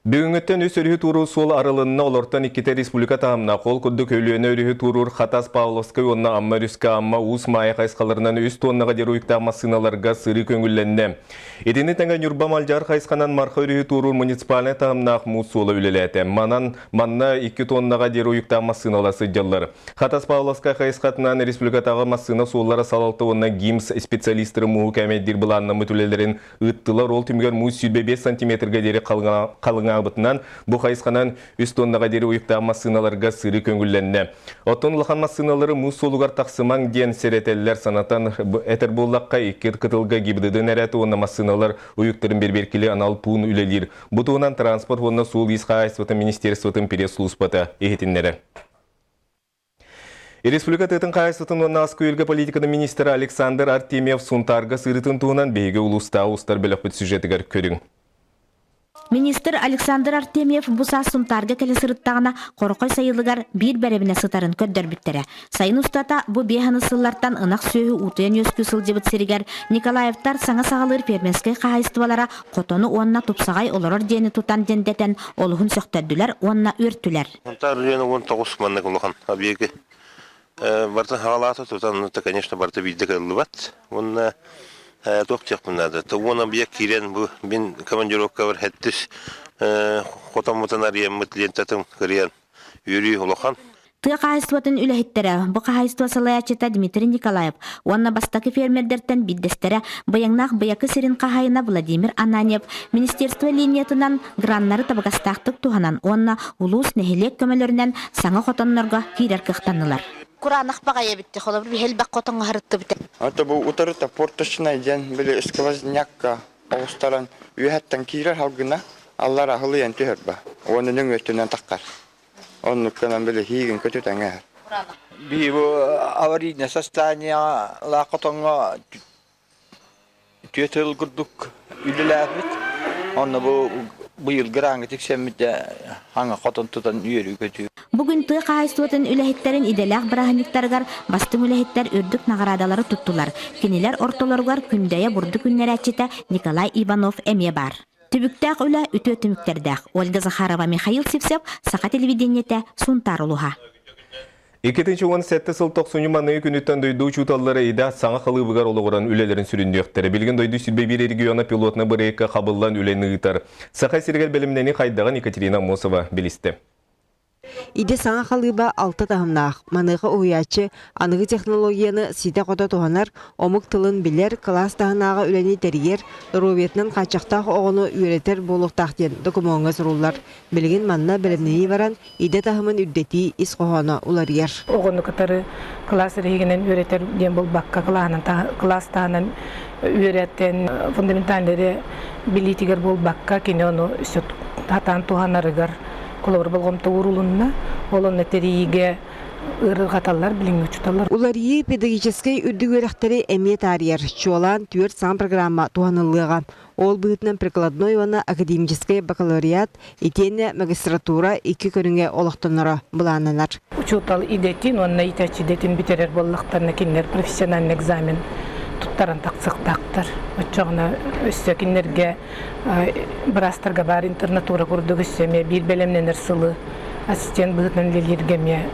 Бүгінгіттен өс өрігі туру сол арылынна олортан иккете республика тағымна қол күдді көйліені өрігі турур Хатас Павловскай онна амма рүскі амма ұс майы қайсқаларынан өс тоннаға дер ұйықтағма сыналарға сыры көңілленне. Едені тәңген үрбам алжар қайсқанан марқа өрігі турур муниципаліне тағымна ақму солы үлелеті. Манна 2 тоннаға дер ұйықтағма сыналасы жаллар. Хатас Павловскай қайсқатынан республика тағыма сына соллары салалты онна гимс специалистері мұғы кәмеддер бұланна мүтілелерін ұттылар ол түмгер мұз 5 сантиметрге дері қалыңа бытынан бу хайсқанан 3 тоннаға дері уйықта массыналарға сыры көңілленне. Оттон лахан массыналары мус солугар тақсымаң ден серетеллер санатан әтір боллаққа иккет кытылға гибдыдын әрәті онна массыналар уйықтырын берберкелі анал пуын үлелер. Бұтуынан транспорт онна суыл исқа айсватын министерствотын перес-службата ехетіннері. Республика тытын қайсытын онна асқы өлгі политиканы министері Александр Артемьев сунтарға сырытын туынан бейге ұлыста ұстар бөліқпіт сюжетігер көрің. Министр Александр Артемьев бұса сунтарға келі сырыттағына қорқой сайылығар бір бәребіне сытарын көддер біттері. Сайын ұстата бұ бейханы сыллартан ынақ сөйі ұтыен өскü сылжыбыт сиригер Николаевтар саңа сағалыр перменскай қағайыстывалара қотону онна тұпсағай оларыр дені тұтан дендетен олығын сөқтөдділер, онна өрттілер. Сунтар дені 19 манны құлыған объеги. Барты ғалаты тұтан, конечно, барты бейді кәлі бат. Онна тоқ текпін нады. Он объект кирен бұл мен командировка бар әттіс қотамытын ария мұтлентатын кірен үйрі ұлыған. Тыға қағайыстуатын үләхеттері, бұл қағайыстуа салаячыта Дмитрий Николаев, онна бастақы фермердерден биддестері, бұяңнақ бұяқы сирин қағайына Владимир Ананев, Министерство линиятынан граннары табығастақтық туғанан, онна улус нәхелек көмелерінен саңа қотанларға кирер кықтанылар. Куранах багая битти, холо бир хел бак котонга харытты битти. Ата бу утарыта порточнай ден биле сквознякка австаран үйәттән кирер халгына аллар ахылы янты хәрбә. Оның өтеннән таққар. Оның канан биле хиген көтөтәңә. Би бу аварийное состояние ла котонга төтел гүрдүк үлеләбит. Оны бу ел гранга тиксәмдә хаңа котон тутан үйрү көтү. Бүгін тыға қайыстуатын үләхеттерін иделәқ бірахниктарғар бастың үләхеттер үрдік нағарадалары тұттылар. Кенелер ортоларғар күндәйе бұрды күннер әтчеті Николай Иванов әме бар. Түбіктәқ үлә үті өтіміктердәқ. Ольга Захарова, Михаил Сипсев, Сақа телевидениеті Сунтар ұлыға. 2017 сыл 90 маны күніттен дойду чуталлары ида саңа қалыбығар олығыран үлелерін сүріндіқтері. Білген дойду сүрбе бір региона пилотны бір екі қабылдан үлені ұйтар. Сақа сергел бөлімнені қайдаған Екатерина Мосова білісті. Иде саңа қалыба 6 тағымнақ. Манығы ойачы, анығы технологияны сиде қода туғанар, омық тылын білер, класс тағынаға үләне дәрігер, роветнің қачақтақ оғыны үйретер болуқтақтен докумоңыз рулар. Білген манна білімнені баран, иде тағымын үрдеті ис қоғаны улар ер. Оғыны қытары класс регенен үйретер ден бұл баққа класс тағынан үйреттен фундаменталері білетігер бұл баққа кені оны үсет татан туғанарығар. Колор болгомта урулунна, олонна териге ыргаталлар билиңе чуталлар. Улар ии педагогический үрдүгөрөктөрү эмиет арьер, чуалан түөр сан программа туанылыга. Ол быытынан прикладной вана академический бакалавриат, итене магистратура 2 көрүнгө олоктонора булананар. Учутал идетин, онна итачи детин битерер боллактарына кинер профессиональный экзамен. Туттаран тақсықтақтар. Өтчоғына өссекінерге бірастарға бар интернатура күрдігі өссеме, бір бәлемнен ұрсылы ассистент бұғытнан лелергеме,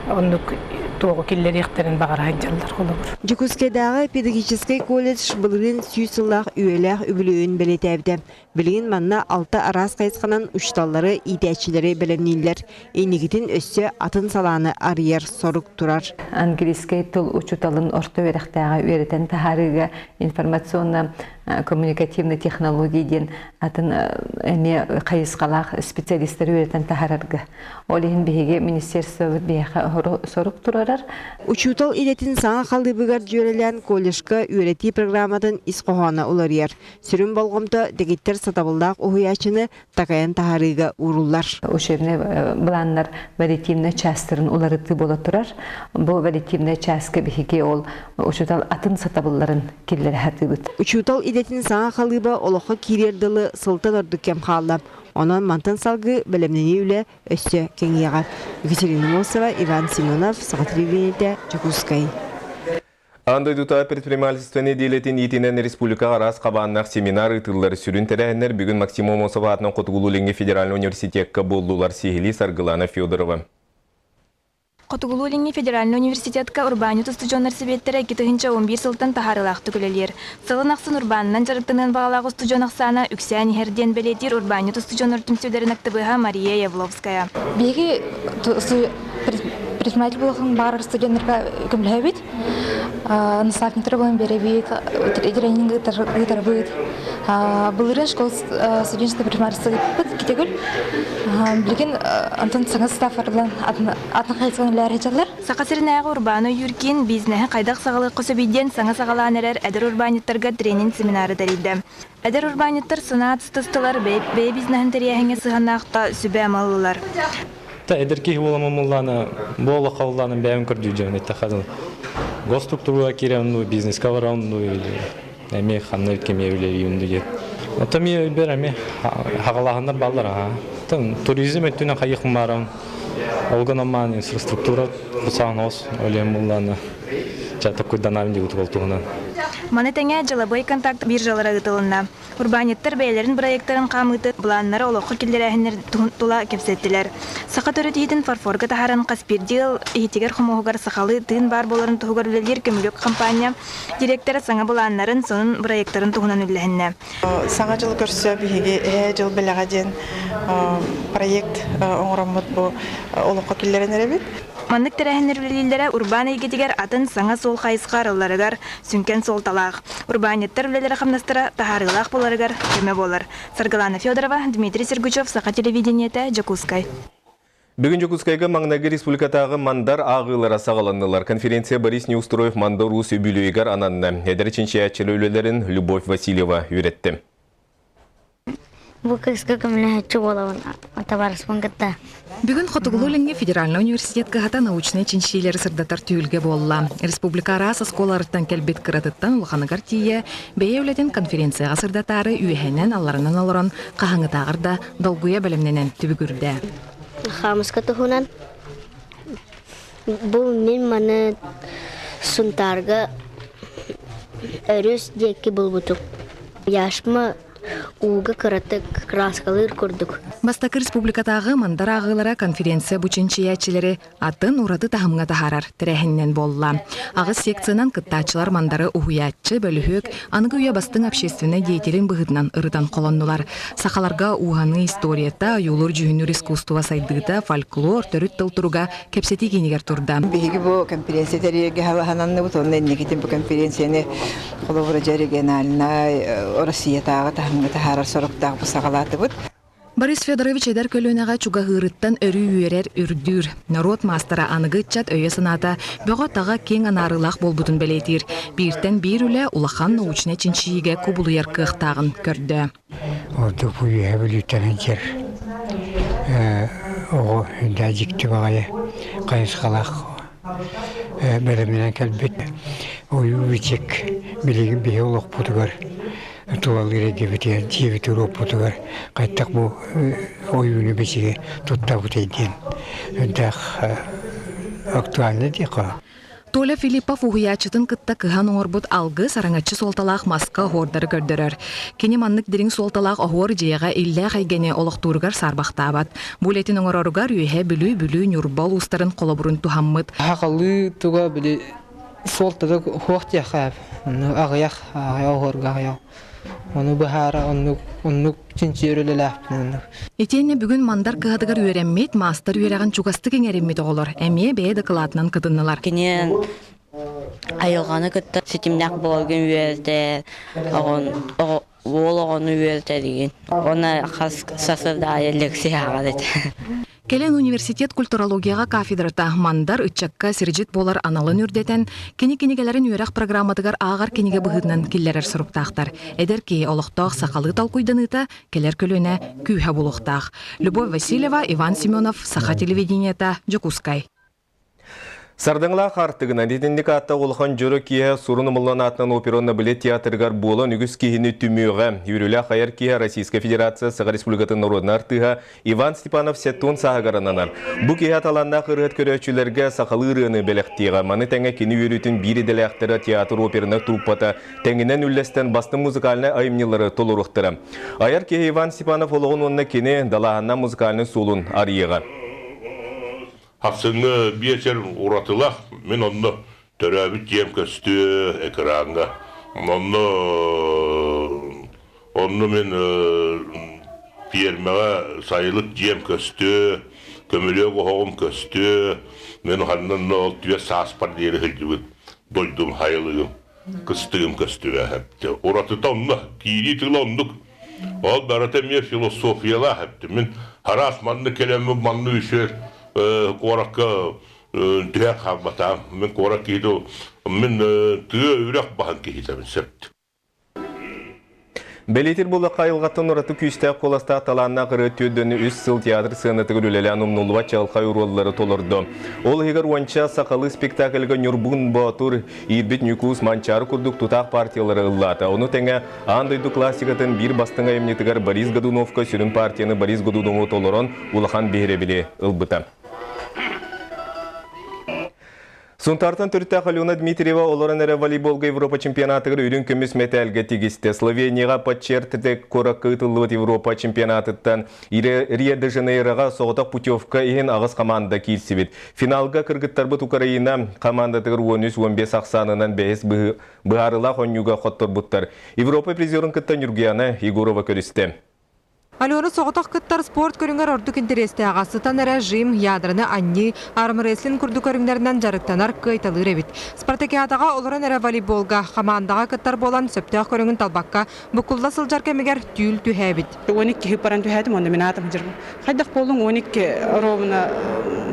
ондық тоғы келлер ектерін бағар айджалдар қолы бұр. Жекускайдағы педагогический колледж бұлғын сүйсіллақ үйеләқ үбілуін бәлетәбді. Білген манна 6 арас қайсқанан ұшталары идәчілері бәлемнейлер. Енігітін өссе атын саланы арьер сорық тұрар. Английский тыл учуталын орта верақтағы өретен тахарыға информационно-коммуникативный технологии ден атын әме қайысқалақ специалистері өретен тахарырға. Олеген бейге министерство бейге сорық тұрарар. Учутал илетін саңа қалдыбығар жөрелен колледжға өрети программадан исқоғаны олар ер. Сүрін болғымда дегеттер сатабылдақ ұхыячыны тақайын тахарыға урулар. Ушерне бұланлар валитивны частырын оларыты бола тұрар. Бұл валитивны частқа бейге ол учутал атын сатабылларын келлер хатыбыт. Учутал илетін саңа қалыба олыққа кирерділі сылтан орды кем қалам. Онан мантан салгы бәлемнені үлі өсті кеңеға. Екатерина Мосова, Иван Симонов, Сақа телевидениеті, Чекускай. Андай дута предпринимательствоны делетин итинен республика арас кабаннак семинар ытыллары сүрүн терәһеннер бүгүн Максимум Осоватның Котугулуленге федеральный университетка болдулар сихили Саргылана Федорова. Котугулуленге федеральный университетка урбанию студионнар себеттері 2011 сылтан тахарылақ түгілелер. Сылын ақсын урбанынан жарықтынан бағалағы студион ақсана үксән ерден белетер урбанию студионнар түмсеудерін актыбыға Мария Явловская. Беги предприниматель болған бар студенттарға көмілі бит. Наставниктер болын беребит, тренинг ұтар бит. Бұлырын школ студенческий предпринимательство кетегіл. Білген Антон Саңыз стафарлан атын қайсығын ләрі жалар. Сақасырынағы урбаны юркин бизнесі қайдақ сағалы қосыбейден саңа сағалан әрер әдір урбаниттарға тренинг семинары дариды. Әдір урбаниттар сынат стыстылар бей бизнесін тәрияхіңе сығанақта сүбе амалылар. Эдерки боламамулланы болы қауланын бәйін көрді жауын етті қадыл. Госструктуруға керемді бизнес каваранды әме қанны өткеме өлері үйінді. Отами өлбер әме хағалағандар балдар. Туризм өттіне қайықым барам. Олғын аман инфраструктура құсағын ос өлем боланы. Жаты көйдан авинде ұтып олтуғынан. Маны тәңе жылабой контакт биржалары ұтылынна. Урбаниттар бәйлерін проекттарын қамыты бұланнары олыққы келдері тула кепсеттілер. Сақа төрі дейдің фарфорға тахаран қаспирдел, етегер құмығығар сақалы тыын бар боларын тұғығар өлелер көмілік компания директоры саңа бұланнарын сонын проекттарын тұғынан өліхінне. Саңа жыл көрсі бігеге жыл біліға ден проект оңырамыд бұл олыққы келдерін әребет. Маннык тәрәһеннер үлелелері урбан егетегер атын саңа сол қайысқар ылларыгар сүнкен сол талақ. Урбаниттар үлелері қамнастыра тахарылақ боларыгар көмі болар. Саргылана Федорова, Дмитрий Сергучев, Сақа телевидениеті, Жакускай. Бүгін Жакускайға маңнағы республикатағы мандар ағылара сағаланылар. Конференция Борис Неустроев мандар ұсы бүлігер ананны. Әдірчінші әтчілі өлелерін Любовь Васильева үйретті. Бүгін Котугулуленге федеральный университетка хата научный чиншилер сырдатар түйілге болла. Республика арас сколарыттан келбет кыратыттан улханыгар тие бейеулетен конференцияға сырдатары үйәнен алларынан алыран қағаңытағырда долгуя бәлемненен түбігірді. Хамыска тұхунан бұл мен маны сұнтарға өріс декі бұл бұтық. Яшма уга кыраты краскалыр көрдік. Бастакы республикатағы мандар ағылара конференция бүчіншиячілері атын урады тахымға тахарар тірәхіннен болла. Ағыз секциянан кыттачылар мандары уғуячы бөліхөк анығы уя бастың общественный деятелін бұғытынан ырыдан қолоннулар. Сақаларға уғаны историята юлур жүхінүр искусства сайдыда фольклор төрүт тылтыруға кепсети кенегер турда. Беги бу конференция тәріге халахананны бұтонны некетен бұл конференцияны қоловыры региональна Россиятағы тахымға тахарар сорықтағы бұсағалаты бұд. Борис Федорович эдер көлөнага чуга хырыттан өрү үйерер үрдүр. Народ мастера аныгытчат өйө сыната бөҕө тага кең анарылах болбутун белетир. Биртен бир үле улахан научный чинчиге кубулуяр кыхтагын көрдө. Орду буюя билүтен жер. Ого дажикти багая кайсгалах. Белемнен келбет. Ою вичек билигин биолог путугар. Туалыра дебитен жебит Европатугар кайттак бу оюну бечиге туттабыт эден. Дах актуальны дека. Толя Филиппов угуячытын кытта кыхан оңорбут алгы сараңачы солталақ маска хордары көрдөрөр. Кені маннык дирин солталақ оғор жеға илле хайгене олықтургар сарбақтабат. Булетин оңороругар үйе бүлü нюрбал устарын қолобурун тухаммыт. Хақалы туға білі солтады хоқ яқап. Ағаяқ оғорға ағаяқ. Onu bahara onu чинчереле лафтын. Этене бүгүн мандар кыһадыгар үйренмейт, мастер үйрәгән чугасты кеңереммит оголор. Әме бәе докладынан кытыннылар. Кинен айылганы кытты сетимнак болгон үйрәдә, оны үйрәдә деген. Оны хас сасырда лекцияга дит. Келен университет культурологияға кафедрата мандар ытчакка сиржит болар аналын үрдетен, кені-кенегелерін үйрақ программадыгар ағар кенеге бұғыдынан келлерер сұрыптақтар. Эдер ки олықтақ сақалы талкуйданыта келер көлөне күйхә бұлықтақ. Любовь Васильева, Иван Семенов, Саха телевидениета, Жокускай. Сардыңла қартығына детіндік атта олған жөрі кие сұрын мұллан атынан оперонна білет театргар болын үгіз кейіні түмеуға. Юрюля қайыр кие Российская Федерация Саға Республикатын народын артыға Иван Степанов сеттон сағагарананар. Бұ кие аталанна қырғыт көрөчілерге сақалы ұрыны бәліқтеға. Маны тәңе кені өрітін бірі дәләқтірі театр оперына труппата тәңінен үлләстен басты музыкалны айымнелары толырықтыры. Айыр кие Иван Степанов олығын онына кені далағанна музыкалны солын арыйыға. Хақсыңы бейсер ұратылақ, мен онны төрәбіт жем көсті экранға. Онны мен пермеға сайылық жем көсті, көмілег оғым көсті, мен қаннан ол түве саспар дейірі хілдігін, дойдым хайылығым, кыстығым көсті әпті. Ұратыта онны, кейри тылы ондық. Ол бәріте мен философияла әпті. Мен харас манны келемі манны үшер, Қораққа дүәк қағбатам, мен қорақ кейді, мен түе үрек бағын кейдемін сәпті. Белетер болы қайылғаттың ұраты күйістәк қоласта таланна қыры төдіні үз сыл театр сығынатығыр өлелі анымнулуа чалқай ұролылары толырды. Ол егер онша сақалы спектакльға нүрбұн батыр Ирбет Нюкус манчары күрдік тұтақ партиялары ұллаты. Оны тәңе андойды классикатын бір бастыңа емнетігер Борис Годуновқа сүрін партияны Борис Годуновы толырын ұлыған бейребіле ұлбыта. Сунтартан түрттәк Алена Дмитриева оларын әрі волейболға Европа чемпионатығыр үйрін көміс мәтәлгі тегісті. Словенияға подчертідік қораққы ұтылыт Европа чемпионатыттан Рио-де-Жанейроға соғытақ путевка ең ағыз команда кейсібет. Финалға кыргыттарбыт Украина командатығыр 13-15 ақсанынан бәйіз бұғарыла қонюға қоттыр бұттар. Европа призерін күттан Юргияна Егорова көрісті. Алена соғытақ күттар спорт көріңер ордық интересті ағасытан режим, ядраны анни, армреслин күрді көріңдерінен жарықтанар қайталы ребит. Спартакиадаға оларын әрі волейболға, командаға күттар болан сөптіғ көріңін талбаққа бұқылда сылжар кәмегер түйіл түйәбит. 12 хипаран түйәдім, онда мен атым жүрмін. Қайдақ болың 12 ровына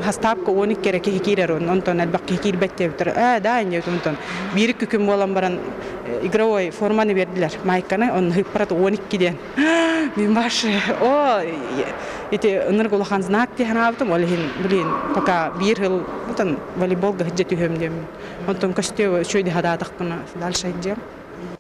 хастапқа 12 керек хекирер, онтон әлбақ хекир бәттебітір. Дайын деуді, онтон. Берік күкім болан баран игровой форманы берділер. Майканы, он хипарат 12-ден. Мен башы, эти энергологан знак тихан аптым, олихин, блин, пока бир хил, вот волейболга хиджет юхемдем. Он там костёв чуйди хадатақпына, дальше идем.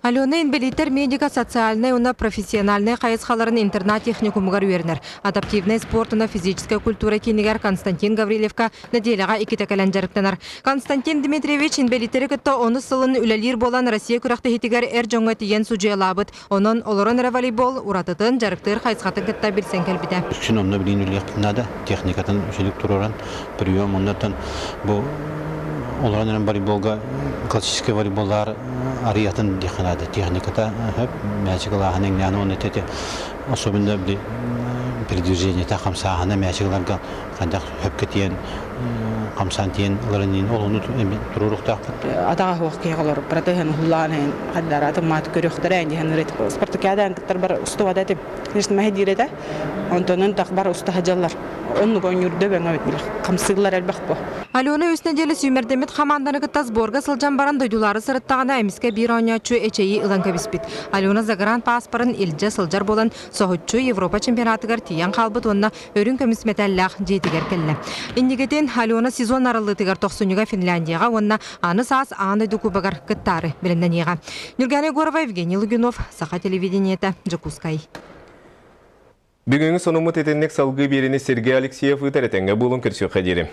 Алена инбелитер медико-социальный, уна профессиональный қайысқаларын интернат-техникумығар үйернер. Адаптивный спортына физическая культура кенегер Константин Гаврилевка неделяға икетекелен жарықтанар. Константин Дмитриевич инбелитері күтті оны сылын үлелер болан Россия күрақты хетігер әр жоңға тиен сұжиялабыт. Оның олырын әрі волейбол ұратытын жарықтыр қайысқатын күтті білсен кәлбіді. Үшін онны білейін үлек техникатын үшелік тұроран, прием, оннартан бұл олардан волейболга классический волейболлар ариятын диханады техниката хеп мәчигалаханың яны оны тете особенно бли передвижение та хамсахана мәчигаларга кандак хеп кетен хамсантин ларынин олуну турурукта атага хоккейгалар протеген хулланын хаддараты мат көрөктөрөн диханрет спартакиадан кыттар бар устувада деп конечно мәһдирете онтонун такбар устахажалар онну гонюрдө беңа бит камсыглар элбак бу. Алена үс неделе сүймердемет команданы кытта сборга сылжан баран дойдулары сырыттағына эмиске бир ойнячу эчеи ыланка биспит. Алена загран паспорын илже сылжар болан соғытчу Европа чемпионатыгар тиян қалбыт онна өрін көміс металлах жетігер келі. Индигетен Алена сезон арылытыгар 90-га Финляндияға онна аны саас аны кубагар кыттары білінден еға. Нюрган Егорова, Евгений Лугинов, Саха телевидениета, Джакускай. Бүгінгі сонымы тетеннек салғы беріні Сергей Алексеев ұтаретенге болын көрсі қадері.